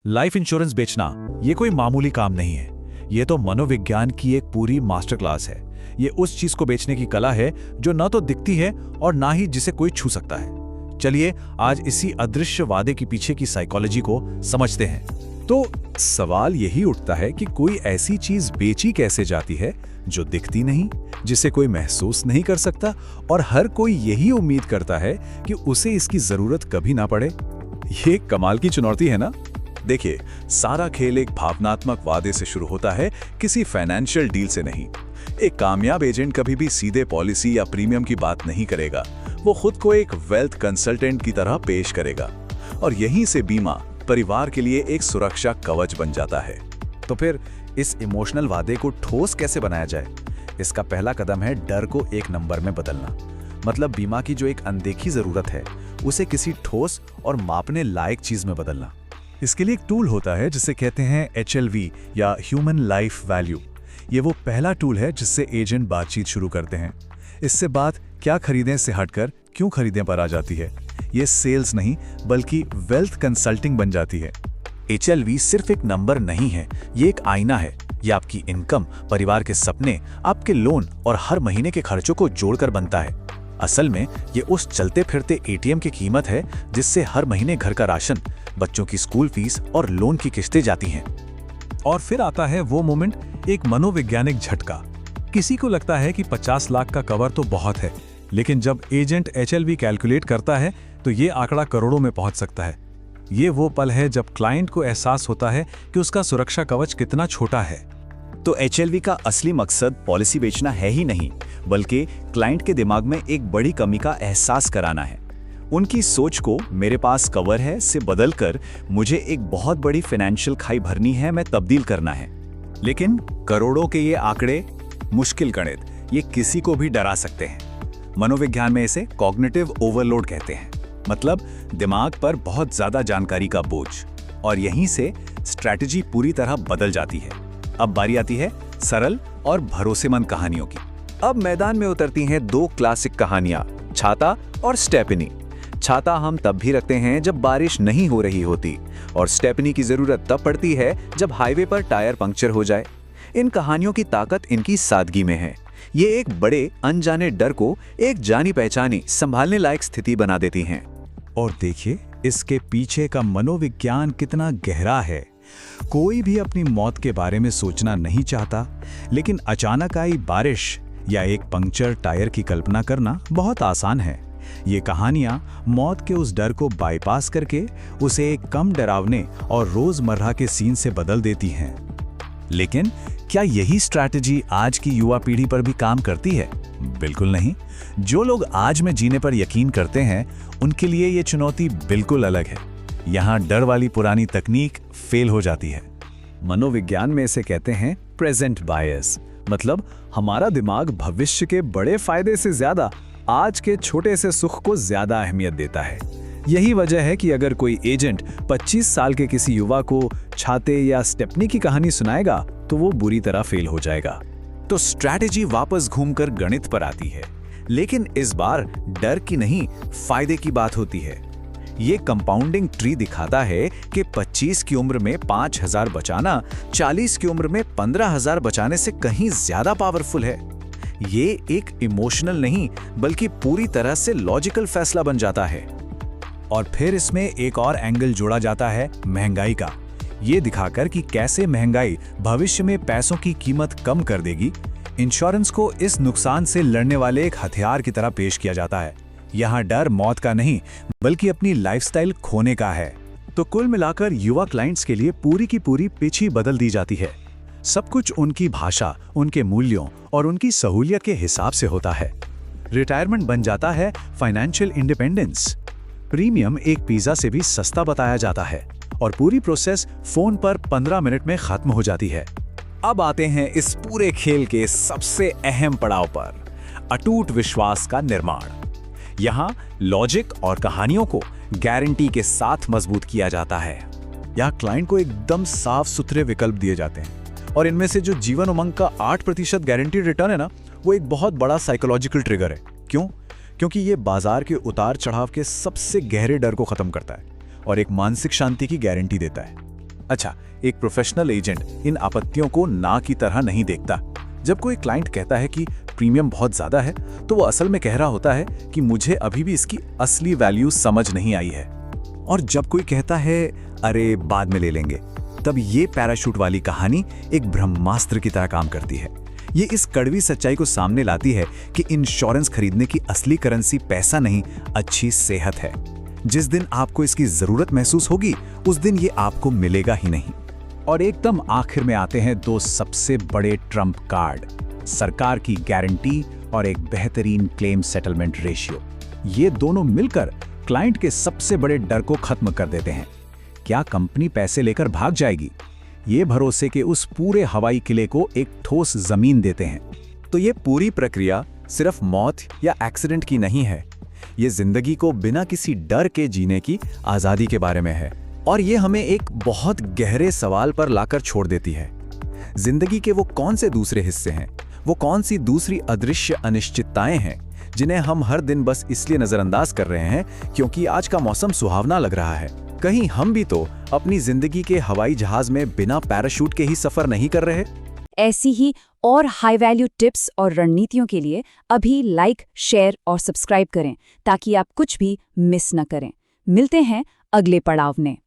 Life insurance बेचना ये कोई मामूली काम नहीं है। ये तो मनोविज्ञान की एक पूरी मास्टर क्लास है। ये उस चीज को बेचने की कला है जो न तो दिखती है और ना ही जिसे कोई छू सकता है। चलिए आज इसी अदृश्य वादे के पीछे की साइकोलॉजी को समझते हैं। तो सवाल यही उठता है कि कोई ऐसी चीज बेची कैसे जाती है जो दिखती नहीं, जिसे कोई महसूस नहीं कर सकता और हर कोई यही उम्मीद करता है कि उसे इसकी जरूरत कभी ना पड़े। ये कमाल की चुनौती है ना। देखिए, सारा खेल एक भावनात्मक वादे से शुरू होता है, किसी फाइनेंशियल डील से नहीं। एक कामयाब एजेंट कभी भी सीधे पॉलिसी या प्रीमियम की बात नहीं करेगा। वो खुद को एक वेल्थ कंसल्टेंट की तरह पेश करेगा और यहीं से बीमा परिवार के लिए एक सुरक्षा कवच बन जाता है। तो फिर इस इमोशनल वादे को ठोस कैसे बनाया जाए? इसका पहला कदम है डर को एक नंबर में बदलना। मतलब बीमा की जो एक अनदेखी जरूरत है उसे किसी ठोस और मापने लायक चीज में बदलना। इसके लिए एक टूल होता है जिसे कहते हैं HLV या ह्यूमन लाइफ वैल्यू। ये वो पहला टूल है जिससे एजेंट बातचीत शुरू करते हैं। इससे बात क्या खरीदें से हटकर क्यों खरीदें पर आ जाती है। ये सेल्स नहीं बल्कि वेल्थ कंसल्टिंग बन जाती है। HLV सिर्फ एक नंबर नहीं है, ये एक आईना है। ये आपकी इनकम, परिवार के सपने, आपके लोन और हर महीने के खर्चों को जोड़कर बनता है। असल में ये उस चलते फिरते ATM की कीमत है जिससे हर महीने घर का राशन, बच्चों की स्कूल फीस और लोन की किस्तें जाती हैं। और फिर आता है वो मोमेंट, एक मनोवैज्ञानिक झटका। किसी को लगता है कि 50 लाख का कवर तो बहुत है, लेकिन जब एजेंट HLV कैलकुलेट करता है तो ये आंकड़ा करोड़ों में पहुंच सकता है। ये वो पल है जब क्लाइंट को एहसास होता है कि उसका सुरक्षा कवच कितना छोटा है। तो HLV का असली मकसद पॉलिसी बेचना है ही नहीं, बल्कि क्लाइंट के दिमाग में एक बड़ी कमी का एहसास कराना है। उनकी सोच को मेरे पास कवर है से बदलकर मुझे एक बहुत बड़ी फाइनेंशियल खाई भरनी है में तब्दील करना है। लेकिन करोड़ों के ये आंकड़े, मुश्किल गणित, ये किसी को भी डरा सकते हैं। मनोविज्ञान में इसे कॉग्निटिव ओवरलोड कहते हैं। मतलब दिमाग पर बहुत ज्यादा जानकारी का बोझ। और यहीं से स्ट्रैटेजी पूरी तरह बदल जाती है। अब बारी आती है सरल और भरोसेमंद कहानियों की। अब मैदान में उतरती हैं दो क्लासिक कहानियां, छाता और स्टेपनी। छाता हम तब भी रखते हैं जब बारिश नहीं हो रही होती, और स्टेपनी की जरूरत तब पड़ती है जब हाईवे पर टायर पंक्चर हो जाए। इन कहानियों की ताकत इनकी सादगी में है। ये एक बड़े अनजाने डर को एक जानी पहचानी संभालने लायक स्थिति बना देती हैं। और देखिए, इसके पीछे का मनोविज्ञान कितना गहरा है। कोई भी अपनी मौत के बारे में सोचना नहीं चाहता, लेकिन अचानक आई बारिश या एक पंक्चर टायर की कल्पना करना बहुत आसान है। ये कहानियां मौत के उस डर को बाईपास करके उसे एक कम डरावने और रोजमर्रा के सीन से बदल देती हैं। लेकिन क्या यही स्ट्रैटेजी आज की युवा पीढ़ी पर भी काम करती है? बिल्कुल नहीं। जो लोग आज में जीने पर यकीन करते हैं, उनके लिए ये चुनौती बिल्कुल अलग है। यहाँ डर वाली पुरानी तकनीक फेल हो जाती है। मनोविज्ञान में इसे कहते हैं प्रेजेंट बायस। मतलब हमारा दिमाग भविष्य के बड़े फायदे से ज्यादा आज के छोटे से सुख को ज्यादा अहमियत देता है। यही वजह है कि अगर कोई एजेंट 25 साल के किसी युवा को छाते या स्टेपनी की कहानी सुनाएगा तो वो बुरी तरह फेल हो जाएगा। तो स्ट्रैटेजी वापस घूमकर गणित पर आती है, लेकिन इस बार डर की नहीं, फायदे की बात होती है। ये कंपाउंडिंग ट्री दिखाता है कि 25 की उम्र में 5,000 बचाना 40 की उम्र में 15,000 बचाने से कहीं ज्यादा पावरफुल है। ये एक इमोशनल नहीं बल्कि पूरी तरह से लॉजिकल फैसला बन जाता है। और फिर इसमें एक और एंगल जोड़ा जाता है महंगाई का। ये दिखाकर कि कैसे महंगाई भविष्य में पैसों की कीमत कम कर देगी। इंश्योरेंस को इस नुकसान से लड़ने वाले एक हथियार की तरह पेश किया जाता है। यहाँ डर मौत का नहीं बल्कि अपनी लाइफस्टाइल खोने का है। तो कुल मिलाकर युवा क्लाइंट्स के लिए पूरी की पूरी पिच ही बदल दी जाती है। सब कुछ उनकी भाषा, उनके मूल्यों और उनकी सहूलियत के हिसाब से होता है। रिटायरमेंट बन जाता है फाइनेंशियल इंडिपेंडेंस। प्रीमियम एक पिज्जा से भी सस्ता बताया जाता है और पूरी प्रोसेस फोन पर 15 मिनट में खत्म हो जाती है। अब आते हैं इस पूरे खेल के सबसे अहम पड़ाव पर, अटूट विश्वास का निर्माण। यहाँ लॉजिक और कहानियों को गारंटी के साथ मजबूत किया जाता है। यहाँ क्लाइंट को एकदम साफ सुथरे विकल्प दिए जाते हैं, और इनमें से जो जीवन उमंग का 8% गारंटीड रिटर्न है ना, वो एक बहुत बड़ा साइकोलॉजिकल ट्रिगर है। क्यों? क्योंकि ये बाजार के उतार चढ़ाव के सबसे गहरे डर को खत्म करता है और एक मानसिक शांति की गारंटी देता है। अच्छा, एक प्रोफेशनल एजेंट इन आपत्तियों को ना की तरह नहीं देखता। जब कोई क्लाइंट कहता है कि प्रीमियम बहुत ज्यादा है, तो वो असल में कह रहा होता है कि मुझे अभी भी इसकी असली वैल्यू समझ नहीं आई है। और जब कोई कहता है अरे बाद में ले लेंगे, तब ये पैराशूट वाली कहानी एक ब्रह्मास्त्र की तरह काम करती है। ये इस कड़वी सच्चाई को सामने लाती है कि इंश्योरेंस खरीदने की असली करेंसी पैसा नहीं, अच्छी सेहत है। जिस दिन आपको इसकी जरूरत महसूस होगी, उस दिन ये आपको मिलेगा ही नहीं। और एकदम आखिर में आते हैं दो सबसे बड़े ट्रम्प कार्ड, सरकार की गारंटी और एक बेहतरीन क्लेम सेटलमेंट रेशियो। ये दोनों मिलकर क्लाइंट के सबसे बड़े डर को खत्म कर देते हैं। क्या कंपनी पैसे लेकर भाग जाएगी? ये भरोसे के उस पूरे हवाई किले को एक ठोस जमीन देते हैं। तो ये पूरी प्रक्रिया सिर्फ मौत या एक्सीडेंट की नहीं है, ये जिंदगी को बिना किसी डर के जीने की आजादी के बारे में है। और ये हमें एक बहुत गहरे सवाल पर लाकर छोड़ देती है। जिंदगी के वो कौन से दूसरे हिस्से हैं, वो कौन सी दूसरी अदृश्य अनिश्चितताएं हैं जिन्हें हम हर दिन बस इसलिए नजरअंदाज कर रहे हैं क्योंकि आज का मौसम सुहावना लग रहा है। कहीं हम भी तो अपनी जिंदगी के हवाई जहाज में बिना पैराशूट के ही सफर नहीं कर रहे? ऐसी ही और हाई वैल्यू टिप्स और रणनीतियों के लिए अभी लाइक, शेयर और सब्सक्राइब करें ताकि आप कुछ भी मिस न करें। मिलते हैं अगले पड़ाव में।